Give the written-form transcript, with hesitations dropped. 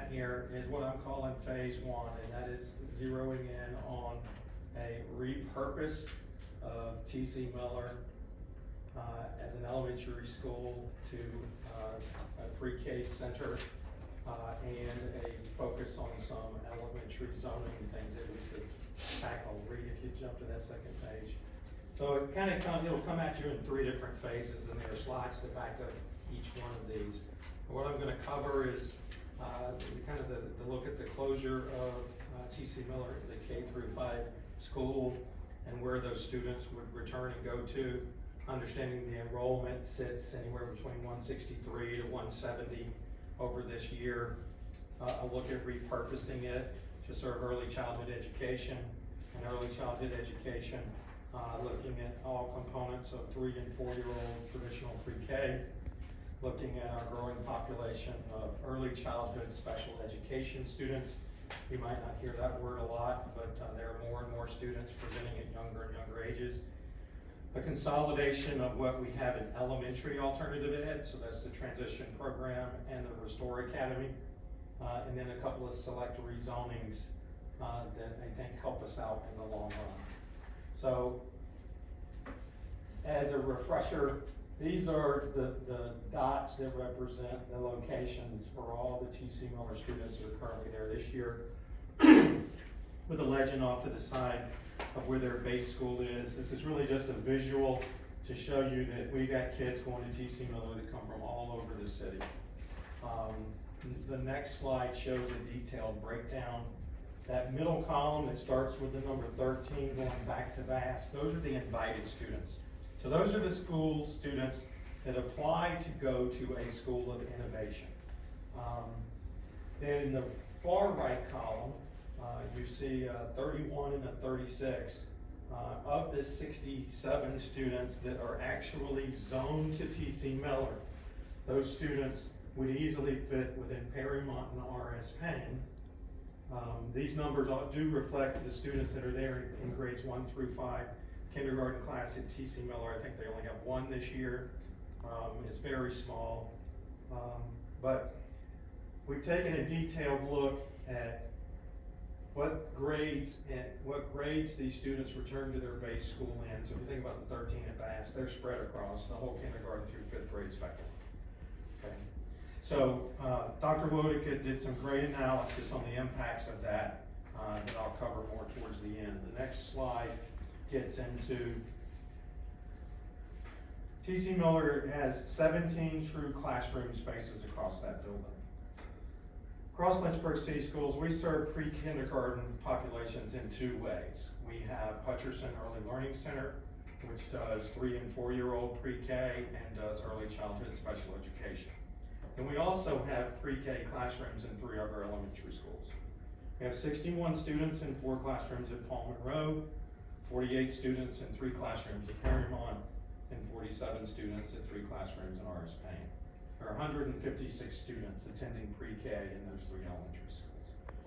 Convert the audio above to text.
at here is what I'm calling phase one, and that is zeroing in on a repurpose of T.C. Miller as an elementary school to a pre-K center and a focus on some elementary zoning things that we could tackle. Reed, if you jump to that second page. So it kind of it'll come at you in three different phases, and there are slides to back up each one of these. What I'm going to cover is kind of the look at the closure of T.C. Miller as a K through 5 school and where those students would return and go to. Understanding the enrollment sits anywhere between 163 to 170 over this year. A look at repurposing it to serve early childhood education and early childhood education, looking at all components of 3 and 4-year-old traditional pre-K, looking at our growing population of early childhood special education students. You might not hear that word a lot, but there are more and more students presenting at younger and younger ages. A consolidation of what we have in elementary alternative ed, so that's the transition program and the Restore Academy, and then a couple of select rezonings that I think help us out in the long run. So, as a refresher, these are the dots that represent the locations for all the T.C. Miller students that are currently there this year, with a legend off to the side of where their base school is. This is really just a visual to show you that we got kids going to T.C. Miller that come from all over the city. The next slide shows a detailed breakdown. That middle column that starts with the number 13 going back to Bass, those are the invited students. So those are the school students that apply to go to a school of innovation. Then in the far right column, you see 31 and a 36. Of the 67 students that are actually zoned to T.C. Miller, those students would easily fit within Perrymont and R.S. Payne. These numbers do reflect the students that are there in grades 1 through 5. Kindergarten class at T.C. Miller, I think they only have one this year. It's very small. But we've taken a detailed look at what grades these students return to their base school in. So if you think about the 13 at Bass, they're spread across the whole kindergarten through 5th grade spectrum. Okay. So Dr. Wodicka did some great analysis on the impacts of that that I'll cover more towards the end. The next slide gets into T.C. Miller has 17 true classroom spaces across that building. Across Lynchburg City Schools, we serve pre-kindergarten populations in 2 ways. We have Hutcherson Early Learning Center, which does 3 and 4-year-old pre-K and does early childhood special education. And we also have pre-K classrooms in 3 other elementary schools. We have 61 students in 4 classrooms at Paul Monroe, 48 students in 3 classrooms at Perrymont, and 47 students at 3 classrooms in R.S. Payne. There are 156 students attending pre-K in those 3 elementary schools.